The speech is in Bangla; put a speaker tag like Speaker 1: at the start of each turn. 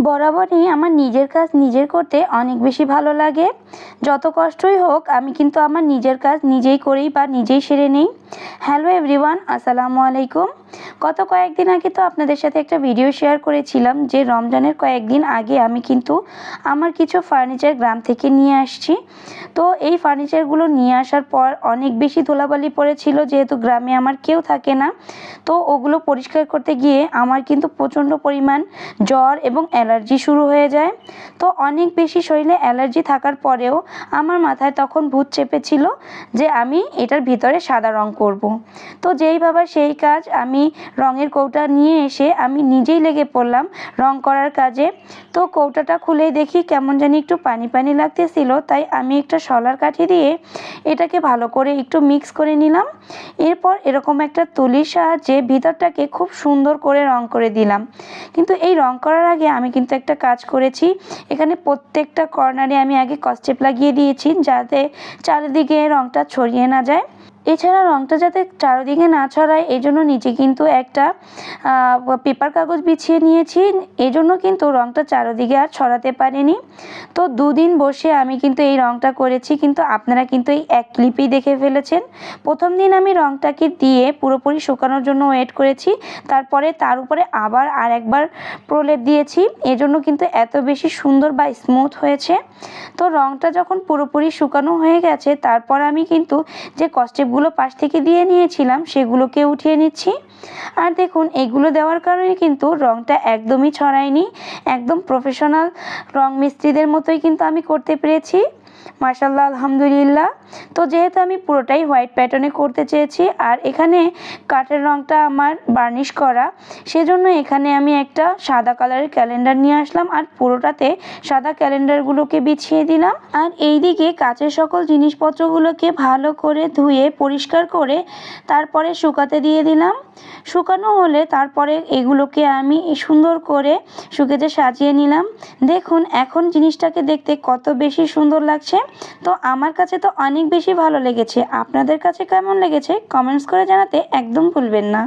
Speaker 1: বরাবরই আমার নিজের কাজ নিজের করতে অনেক বেশি ভালো লাগে। যত কষ্টই হোক আমি কিন্তু আমার নিজের কাজ নিজেই করি বা নিজেই সেরে নিই। হ্যালো এভরিওয়ান, আসসালামু আলাইকুম। গত কয়েকদিন আগে তো আপনাদের সাথে একটা ভিডিও শেয়ার করেছিলাম যে রমজানের কয়েকদিন আগে আমি কিন্তু আমার কিছু ফার্নিচার গ্রাম থেকে নিয়ে আসছি। তো এই ফার্নিচারগুলো নিয়ে আসার পর অনেক বেশি ধুলাবালি পড়েছিল, যেহেতু গ্রামে আমার কেউ থাকে না। তো ওগুলো পরিষ্কার করতে গিয়ে আমার কিন্তু প্রচণ্ড পরিমাণ জ্বর এবং অ্যালার্জি শুরু হয়ে যায়। তো অনেক বেশি শরীরে অ্যালার্জি থাকার পরেও আমার মাথায় তখন ভূত চেপেছিল যে আমি এটার ভিতরে সাদা রং করব। তো যেই ভাবা সেই কাজ, আমি রঙের কৌটা নিয়ে এসে আমি নিজেই লেগে পড়লাম রং করার কাজে। তো কৌটাটা খুলেই দেখি কেমন জানি একটু পানি পানি লাগতেছিল, তাই আমি একটা শলার কাঠি দিয়ে এটাকে ভালো করে একটু মিক্স করে নিলাম। এরপর এরকম একটা তুলির সাহায্যে ভিতরটাকে খুব সুন্দর করে রং করে দিলাম। কিন্তু এই রং করার আগে আমি কিন্তু একটা কাজ করেছি। এখানে প্রত্যেকটা কর্নারে আমি আগে স্কচটেপ লাগিয়ে দিয়েছি, যাতে চারিদিকে রংটা ছড়িয়ে না যায়। এছাড়া রংটা যাতে চারিদিকে না ছড়ায় এই জন্য নিচে কিন্তু একটা পেপার কাগজ বিছিয়ে নিয়েছি। এই জন্য কিন্তু রংটা চারিদিকে আর ছড়াতে পারেনি। তো দুদিন বসে আমি কিন্তু এই রংটা করেছি, কিন্তু আপনারা কিন্তু এই এক ক্লিপেই দেখে ফেলেছেন। প্রথম দিন আমি রংটাকে দিয়ে পুরোপুরি শুকানোর জন্য ওয়েট করেছি, তারপরে তার উপরে আবার একবার প্রলেপ দিয়েছি। এজন্য কিন্তু এত বেশি সুন্দর বা স্মুথ হয়েছে। তো রংটা যখন পুরোপুরি শুকানো হয়ে গেছে, তারপর আমি কিন্তু যে স্কচটেপগুলো পাশ থেকে দিয়ে নিয়েছিলাম সেগুলোকে উঠিয়ে নিচ্ছি। আর দেখুন, এগুলো দেওয়ার কারণে কিন্তু রংটা একদমই ছড়ায়নি। একদম প্রফেশনাল রং মিস্ত্রিদের মতোই কিন্তু আমি করতে পেরেছি। মাশাআল্লাহ, আলহামদুলিল্লাহ। তো যেহেতু আমি পুরোটাই হোয়াইট প্যাটার্নে করতে চেয়েছি, আর এখানে কাঠের রংটা আমার বার্নিশ করা, সেজন্য এখানে আমি একটা সাদা কালারের ক্যালেন্ডার নিয়ে আসলাম আর পুরোটাতে সাদা ক্যালেন্ডারগুলোকে বিছিয়ে দিলাম। আর এইদিকে কাচের সকল জিনিসপত্রগুলোকে ভালো করে ধুয়ে পরিষ্কার করে তারপরে শুকাতে দিয়ে দিলাম। শুকানো হলে তারপরে এগুলোকে আমি সুন্দর করে শুকেতে সাজিয়ে নিলাম। দেখুন এখন জিনিসটাকে দেখতে কত বেশি সুন্দর লাগছে। তো আমার কাছে তো অনেক বেশি ভালো লেগেছে। আপনাদের কাছে কেমন লেগেছে কমেন্টস করে জানাতে একদম ভুলবেন না।